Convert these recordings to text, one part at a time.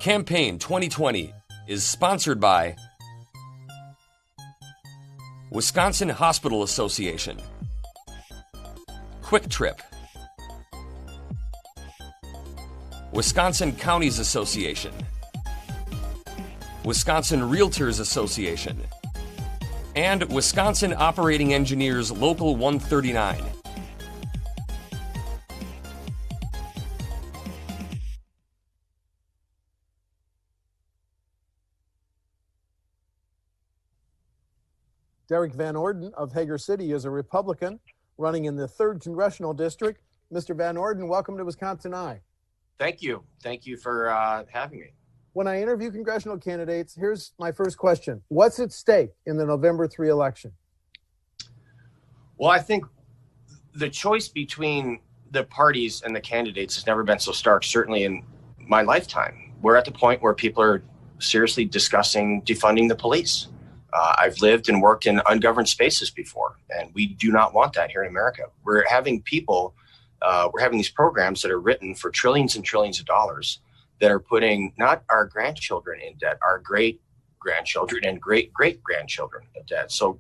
Campaign 2020 is sponsored by Wisconsin Hospital Association, Quick Trip, Wisconsin Counties Association, Wisconsin Realtors Association, and Wisconsin Operating Engineers Local 139. Derrick Van Orden of Hager City is a Republican running in the 3rd Congressional District. Mr. Van Orden, welcome to Wisconsin Eye. Thank you. Thank you for having me. When I interview congressional candidates, here's my first question. What's at stake in the November 3 election? Well, I think the choice between the parties and the candidates has never been so stark, certainly in my lifetime. We're at the point where people are seriously discussing defunding the police. I've lived and worked in ungoverned spaces before, and we do not want that here in America. We're having these programs that are written for trillions and trillions of dollars that are putting not our grandchildren in debt, our great-grandchildren and great-great-grandchildren in debt. So,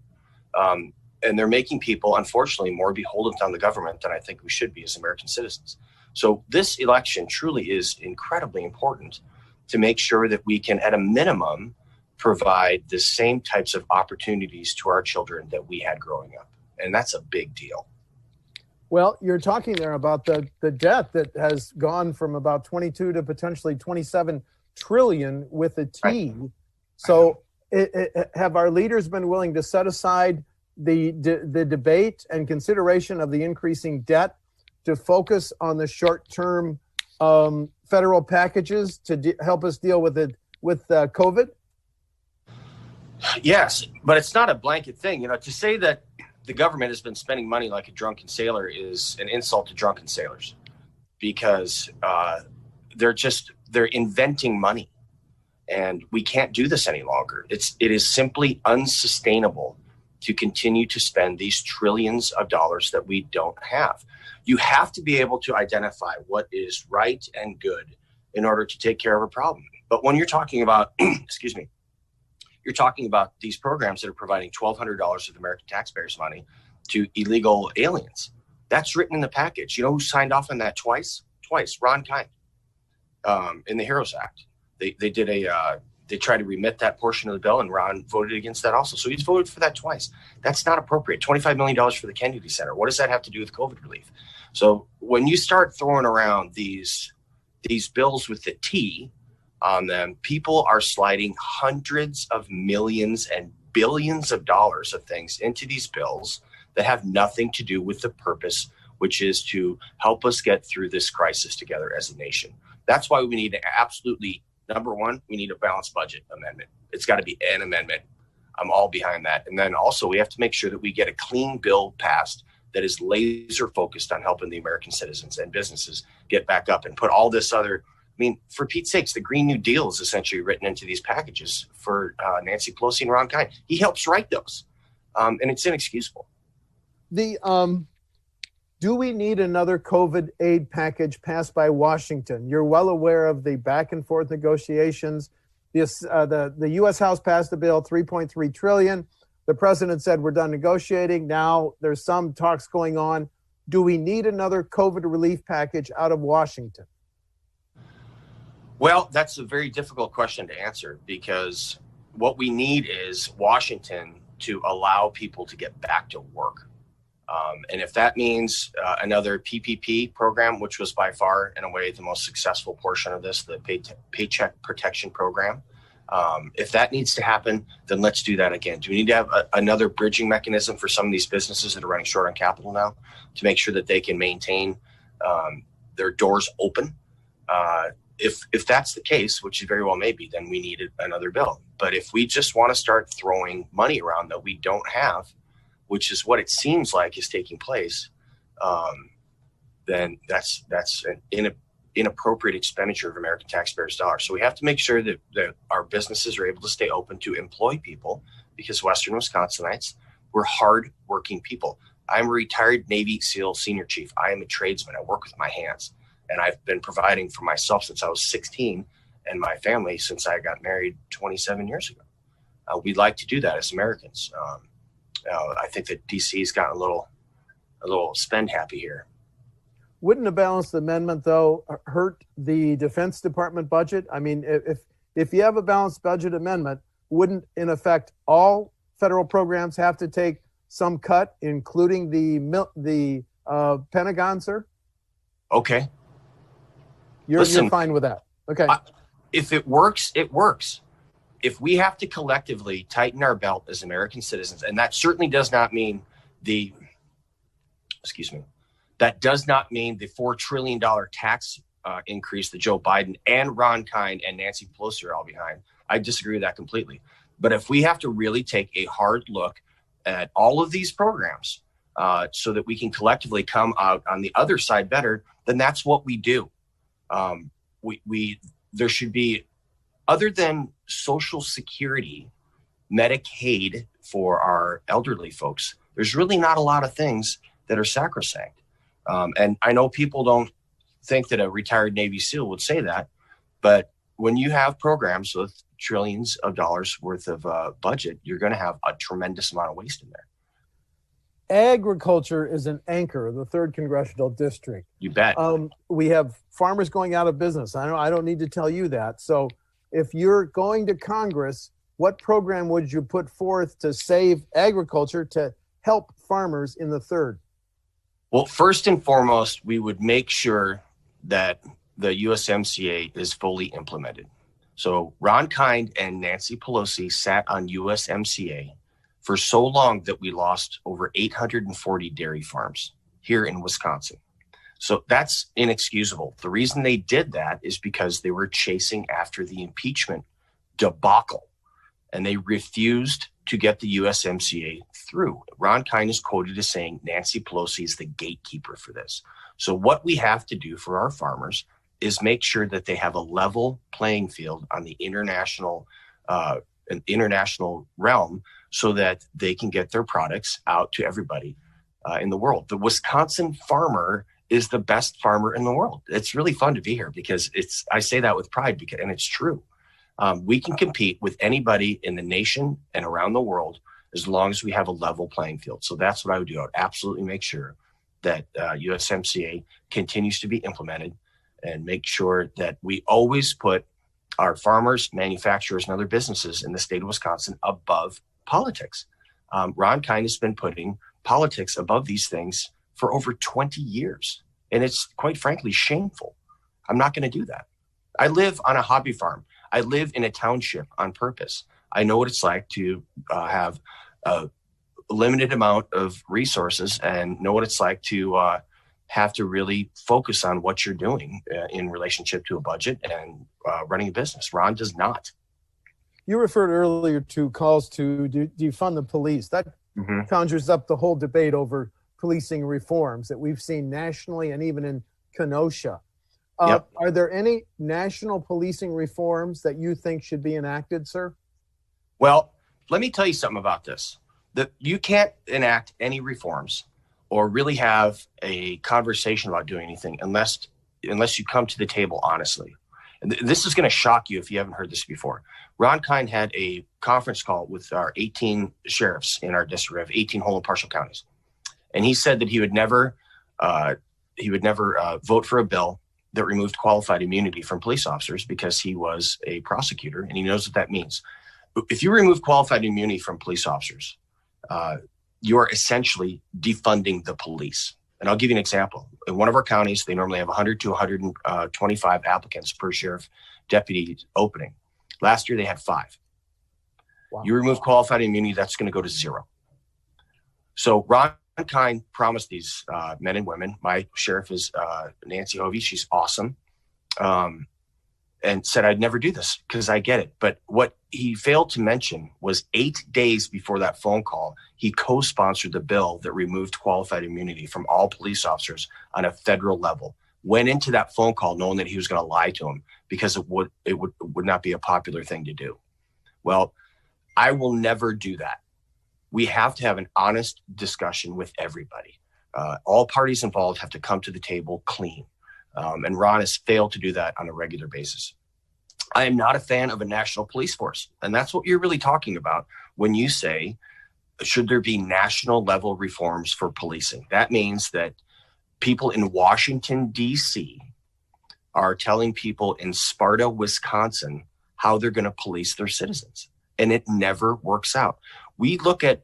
and they're making people, unfortunately, more beholden on the government than I think we should be as American citizens. So this election truly is incredibly important to make sure that we can, at a minimum, provide the same types of opportunities to our children that we had growing up. And that's a big deal. Well, you're talking there about the debt that has gone from about 22 to potentially 27 trillion with a T. Right. So have our leaders been willing to set aside the debate and consideration of the increasing debt to focus on the short-term federal packages to help us deal with COVID? Yes, but it's not a blanket thing. To say that the government has been spending money like a drunken sailor is an insult to drunken sailors, because they're inventing money, and we can't do this any longer. It is simply unsustainable to continue to spend these trillions of dollars that we don't have. You have to be able to identify what is right and good in order to take care of a problem. But when you're talking about, you're talking about these programs that are providing $1,200 of American taxpayers' money to illegal aliens. That's written in the package. You know who signed off on that twice? Ron Kind, in the HEROES Act. They tried to remit that portion of the bill, and Ron voted against that also. So he's voted for that twice. That's not appropriate. $25 million for the Kennedy Center. What does that have to do with COVID relief? So when you start throwing around these bills with the T on them, people are sliding hundreds of millions and billions of dollars of things into these bills that have nothing to do with the purpose, which is to help us get through this crisis together as a nation. That's why we need to absolutely, number one, we need a balanced budget amendment. It's got to be an amendment. I'm all behind that. And then also we have to make sure that we get a clean bill passed that is laser focused on helping the American citizens and businesses get back up, and put all this other, for Pete's sakes, the Green New Deal is essentially written into these packages for Nancy Pelosi and Ron Kind. He helps write those, and it's inexcusable. Do we need another COVID aid package passed by Washington? You're well aware of the back and forth negotiations. The U.S. House passed a bill, $3.3 trillion. The president said we're done negotiating. Now there's some talks going on. Do we need another COVID relief package out of Washington? Well, that's a very difficult question to answer, because what we need is Washington to allow people to get back to work. And if that means another PPP program, which was by far, in a way, the most successful portion of this, the Paycheck Protection Program, if that needs to happen, then let's do that again. Do we need to have another bridging mechanism for some of these businesses that are running short on capital now to make sure that they can maintain their doors open? If that's the case, which very well may be, then we need another bill. But if we just want to start throwing money around that we don't have, which is what it seems like is taking place, then that's an inappropriate expenditure of American taxpayers' dollars. So we have to make sure that our businesses are able to stay open to employ people, because Western Wisconsinites, we're hard-working people. I'm a retired Navy SEAL senior chief. I am a tradesman. I work with my hands. And I've been providing for myself since I was 16, and my family since I got married 27 years ago. We like to do that as Americans. I think that DC's gotten a little spend happy here. Wouldn't a balanced amendment, though, hurt the Defense Department budget? I mean, if you have a balanced budget amendment, wouldn't, in effect, all federal programs have to take some cut, including the Pentagon, sir? Okay. You're fine with that. Okay. If it works, it works. If we have to collectively tighten our belt as American citizens, and that certainly does not mean that does not mean the $4 trillion tax increase that Joe Biden and Ron Kind and Nancy Pelosi are all behind. I disagree with that completely. But if we have to really take a hard look at all of these programs so that we can collectively come out on the other side better, then that's what we do. There should be, other than Social Security, Medicaid for our elderly folks, there's really not a lot of things that are sacrosanct. And I know people don't think that a retired Navy SEAL would say that, but when you have programs with trillions of dollars worth of budget, you're going to have a tremendous amount of waste in there. Agriculture is an anchor of the 3rd Congressional District. You bet. We have farmers going out of business. I don't need to tell you that. So if you're going to Congress, what program would you put forth to save agriculture, to help farmers in the 3rd? Well, first and foremost, we would make sure that the USMCA is fully implemented. So Ron Kind and Nancy Pelosi sat on USMCA for so long that we lost over 840 dairy farms here in Wisconsin. So that's inexcusable. The reason they did that is because they were chasing after the impeachment debacle, and they refused to get the USMCA through. Ron Kind is quoted as saying Nancy Pelosi is the gatekeeper for this. So what we have to do for our farmers is make sure that they have a level playing field on the international realm so that they can get their products out to everybody in the world. The Wisconsin farmer is the best farmer in the world. It's really fun to be here because I say that with pride and it's true. We can compete with anybody in the nation and around the world as long as we have a level playing field. So that's what I would do. I would absolutely make sure that USMCA continues to be implemented and make sure that we always put our farmers, manufacturers, and other businesses in the state of Wisconsin above politics. Ron Kind has been putting politics above these things for over 20 years. And it's quite frankly shameful. I'm not going to do that. I live on a hobby farm. I live in a township on purpose. I know what it's like to have a limited amount of resources and know what it's like to have to really focus on what you're doing in relationship to a budget and running a business. Ron does not. You referred earlier to calls to defund the police. That conjures up the whole debate over policing reforms that we've seen nationally and even in Kenosha. Yep. Are there any national policing reforms that you think should be enacted, sir? Well, let me tell you something about this. That you can't enact any reforms or really have a conversation about doing anything unless you come to the table honestly. And this is going to shock you if you haven't heard this before. Ron Kind had a conference call with our 18 sheriffs in our district. We have 18 whole and partial counties. And he said that he would never vote for a bill that removed qualified immunity from police officers because he was a prosecutor and he knows what that means. If you remove qualified immunity from police officers, you're essentially defunding the police. And I'll give you an example. In one of our counties, they normally have 100 to 125 applicants per sheriff deputy opening. Last year, they had 5. Wow. You remove qualified immunity, that's going to go to 0. So Ron Kind promised these men and women, my sheriff is Nancy Hovey, she's awesome, and said I'd never do this because I get it. But what he failed to mention was 8 days before that phone call, he co-sponsored the bill that removed qualified immunity from all police officers on a federal level. Went into that phone call knowing that he was going to lie to him because it would not be a popular thing to do. Well, I will never do that. We have to have an honest discussion with everybody. All parties involved have to come to the table clean. And Ron has failed to do that on a regular basis. I am not a fan of a national police force. And that's what you're really talking about when you say, should there be national level reforms for policing? That means that people in Washington, D.C. are telling people in Sparta, Wisconsin, how they're going to police their citizens. And it never works out. We look at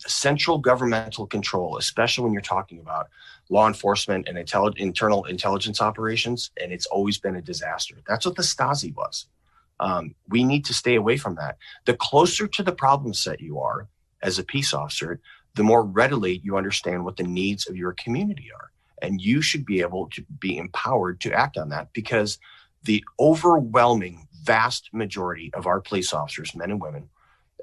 central governmental control, especially when you're talking about law enforcement and internal intelligence operations, and it's always been a disaster. That's what the Stasi was. We need to stay away from that. The closer to the problem set you are as a peace officer, the more readily you understand what the needs of your community are. And you should be able to be empowered to act on that, because the overwhelming vast majority of our police officers, men and women,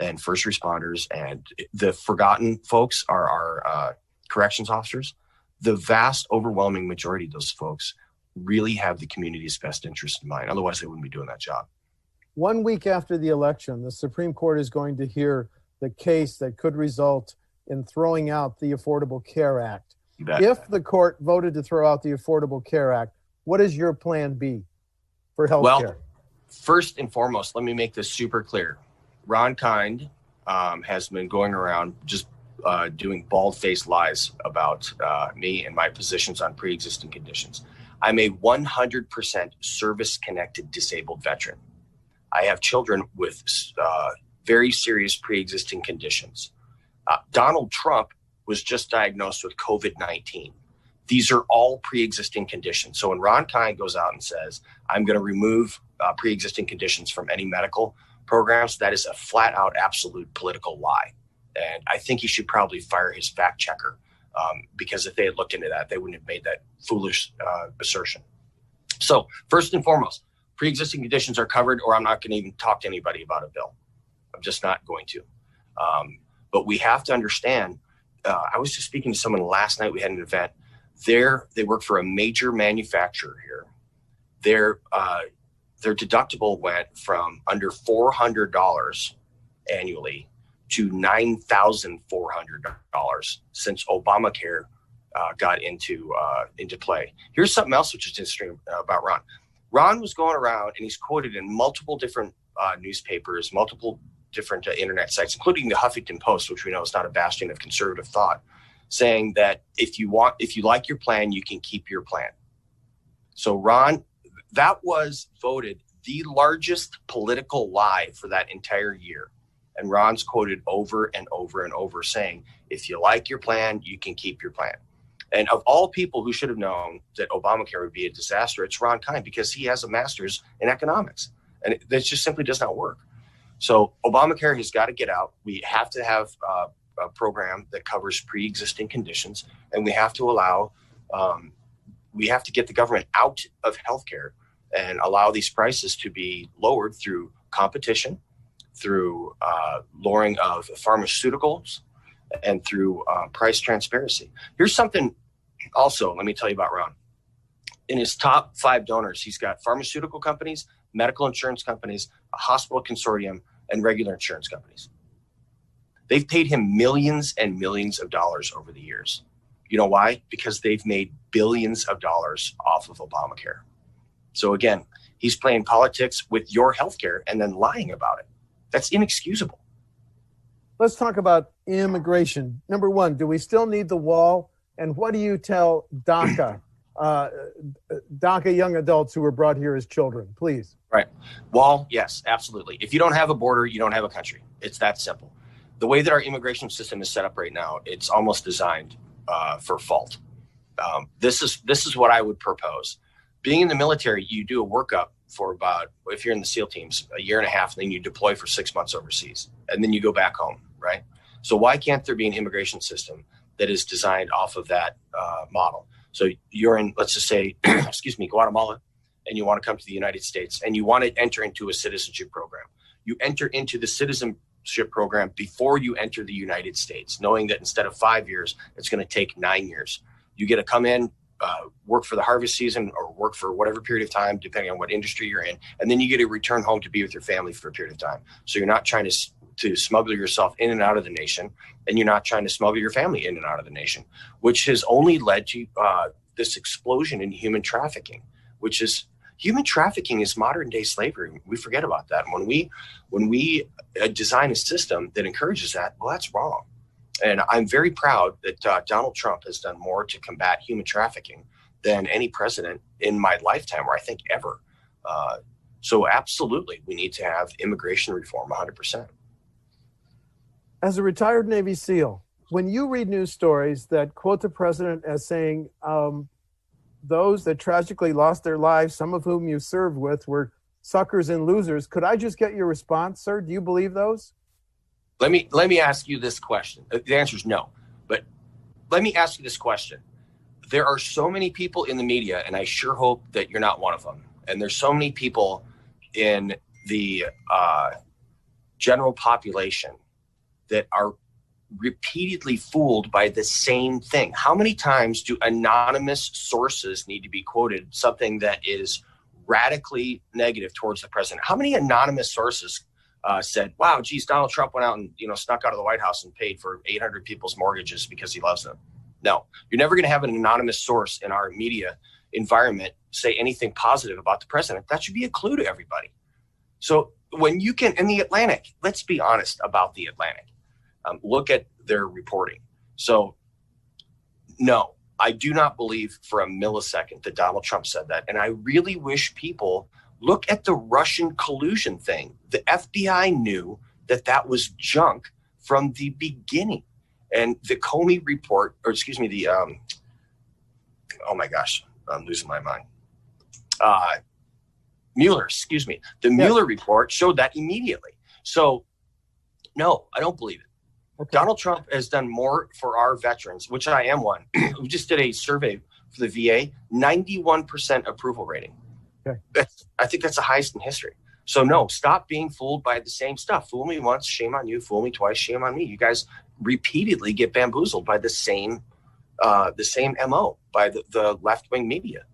and first responders, and the forgotten folks are our corrections officers. The vast overwhelming majority of those folks really have the community's best interest in mind. Otherwise, they wouldn't be doing that job. 1 week after the election, the Supreme Court is going to hear the case that could result in throwing out the Affordable Care Act. If the court voted to throw out the Affordable Care Act, what is your plan B for health care? Well, first and foremost, let me make this super clear. Ron Kind has been going around just doing bald-faced lies about me and my positions on pre-existing conditions. I'm a 100% service-connected disabled veteran. I have children with very serious pre-existing conditions. Donald Trump was just diagnosed with COVID-19. These are all pre-existing conditions. So when Ron Kind goes out and says, I'm going to remove pre-existing conditions from any medical programs, that is a flat-out absolute political lie. And I think he should probably fire his fact checker, because if they had looked into that, they wouldn't have made that foolish assertion. So first and foremost, pre-existing conditions are covered, or I'm not going to even talk to anybody about a bill. I'm just not going to. But we have to understand, I was just speaking to someone last night. We had an event. They work for a major manufacturer here. Their deductible went from under $400 annually to $9,400 since Obamacare got into play. Here's something else which is interesting about Ron. Ron was going around, and he's quoted in multiple different newspapers, multiple different internet sites, including the Huffington Post, which we know is not a bastion of conservative thought, saying that if you like your plan, you can keep your plan. So Ron, that was voted the largest political lie for that entire year. And Ron's quoted over and over and over saying, if you like your plan, you can keep your plan. And of all people who should have known that Obamacare would be a disaster, it's Ron Kind, because he has a master's in economics. And that just simply does not work. So Obamacare has got to get out. We have to have a program that covers pre-existing conditions, and we have to allow, we have to get the government out of healthcare and allow these prices to be lowered through competition, through lowering of pharmaceuticals, and through price transparency. Here's something also, let me tell you about Ron. In his top 5 donors, he's got pharmaceutical companies, medical insurance companies, a hospital consortium, and regular insurance companies. They've paid him millions and millions of dollars over the years. You know why? Because they've made billions of dollars off of Obamacare. So again, he's playing politics with your healthcare and then lying about it. That's inexcusable. Let's talk about immigration. Number one, do we still need the wall? And what do you tell DACA young adults who were brought here as children, please? Right. Wall, yes, absolutely. If you don't have a border, you don't have a country. It's that simple. The way that our immigration system is set up right now, it's almost designed for fault. This is what I would propose. Being in the military, you do a workup for about, if you're in the SEAL teams, a year and a half, and then you deploy for 6 months overseas, and then you go back home, right? So why can't there be an immigration system that is designed off of that model? So you're in, let's just say, Guatemala, and you want to come to the United States, and you want to enter into a citizenship program. You enter into the citizenship program before you enter the United States, knowing that instead of 5 years, it's going to take 9 years. You get to come in, work for the harvest season, or work for whatever period of time, depending on what industry you're in. And then you get to return home to be with your family for a period of time. So you're not trying to smuggle yourself in and out of the nation, and you're not trying to smuggle your family in and out of the nation, which has only led to this explosion in human trafficking, which is, Human trafficking is modern day slavery. We forget about that. And when we design a system that encourages that, well, that's wrong. And I'm very proud that Donald Trump has done more to combat human trafficking than any president in my lifetime, or I think ever. So absolutely, we need to have immigration reform 100%. As a retired Navy SEAL, when you read news stories that quote the president as saying those that tragically lost their lives, some of whom you served with, were suckers and losers, could I just get your response, sir? Do you believe those? Let me ask you this question. The answer is no, but let me ask you this question. There are so many people in the media, and I sure hope that you're not one of them. And there's so many people in the general population that are repeatedly fooled by the same thing. How many times do anonymous sources need to be quoted something that is radically negative towards the president? How many anonymous sources said, wow, geez, Donald Trump went out and snuck out of the White House and paid for 800 people's mortgages because he loves them? No, you're never going to have an anonymous source in our media environment say anything positive about the president. That should be a clue to everybody. So when you can, in the Atlantic, let's be honest about the Atlantic. Look at their reporting. So no, I do not believe for a millisecond that Donald Trump said that. And I really wish people look at the Russian collusion thing. The FBI knew that was junk from the beginning. And the Comey report, or excuse me, the, oh my gosh, I'm losing my mind. Mueller, excuse me. The Mueller report showed that immediately. So no, I don't believe it. Okay. Donald Trump has done more for our veterans, which I am one. We just did a survey for the VA, 91% approval rating. Okay. I think that's the highest in history. So no, stop being fooled by the same stuff. Fool me once, shame on you. Fool me twice, shame on me. You guys repeatedly get bamboozled by the same MO by the left-wing media.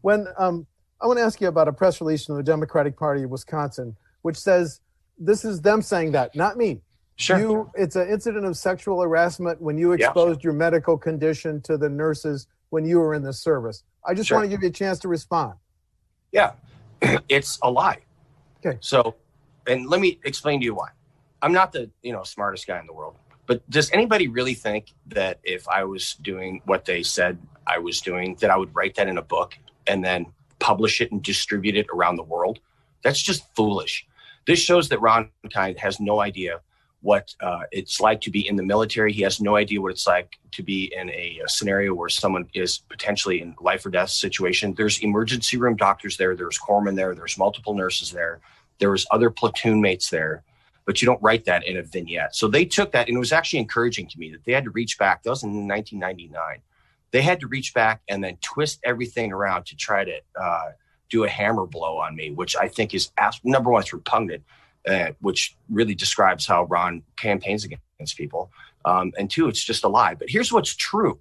When I want to ask you about a press release from the Democratic Party of Wisconsin, which says this is them saying that, not me. Sure. It's an incident of sexual harassment when you exposed your medical condition to the nurses when you were in the service. I just want to give you a chance to respond. Yeah, it's a lie. Okay. So, and let me explain to you why. I'm not the smartest guy in the world, but does anybody really think that if I was doing what they said I was doing, that I would write that in a book and then publish it and distribute it around the world? That's just foolish. This shows that Ron Kind has no idea what it's like to be in the military. He has no idea what it's like to be in a scenario where someone is potentially in life or death situation. There's emergency room doctors there. There's corpsmen there. There's multiple nurses there. There was other platoon mates there, but you don't write that in a vignette. So they took that, and it was actually encouraging to me that they had to reach back. That was in 1999. They had to reach back and then twist everything around to try to do a hammer blow on me, which I think is number one, it's repugnant. Which really describes how Ron campaigns against people. And two, it's just a lie. But here's what's true.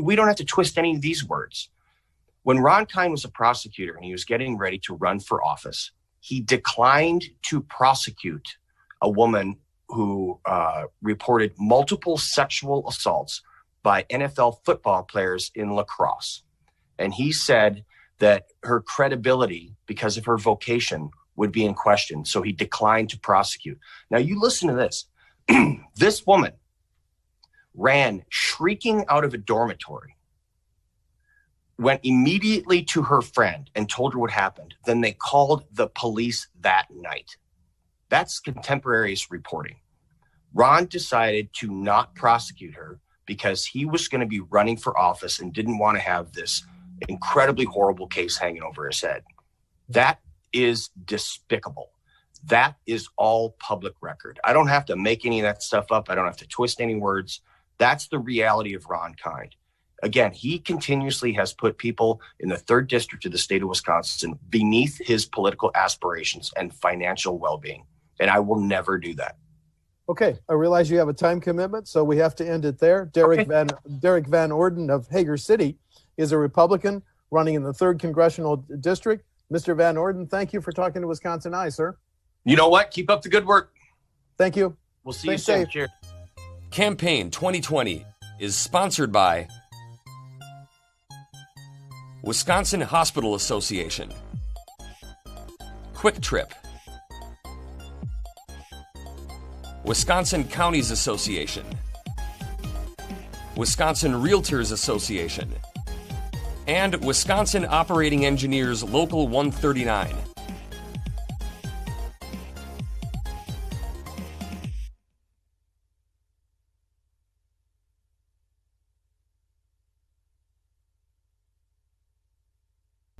We don't have to twist any of these words. When Ron Kind was a prosecutor and he was getting ready to run for office, he declined to prosecute a woman who reported multiple sexual assaults by NFL football players in lacrosse. And he said that her credibility, because of her vocation, would be in question. So he declined to prosecute. Now you listen to this. This woman ran shrieking out of a dormitory, went immediately to her friend and told her what happened. Then they called the police that night. That's contemporaneous reporting. Ron decided to not prosecute her because he was going to be running for office and didn't want to have this incredibly horrible case hanging over his head. That is despicable. That is all public record. I don't have to make any of that stuff up. I don't have to twist any words. That's the reality of Ron Kind. Again, he continuously has put people in the 3rd district of the state of Wisconsin beneath his political aspirations and financial well-being. And I will never do that. Okay. I realize you have a time commitment, so we have to end it there. Derrick Van Orden of Hager City is a Republican running in the 3rd Congressional District. Mr. Van Orden, thank you for talking to Wisconsin Eye, sir. You know what? Keep up the good work. Thank you. We'll see you soon. Cheers. Campaign 2020 is sponsored by Wisconsin Hospital Association, Quick Trip, Wisconsin Counties Association, Wisconsin Realtors Association, and Wisconsin Operating Engineers Local 139.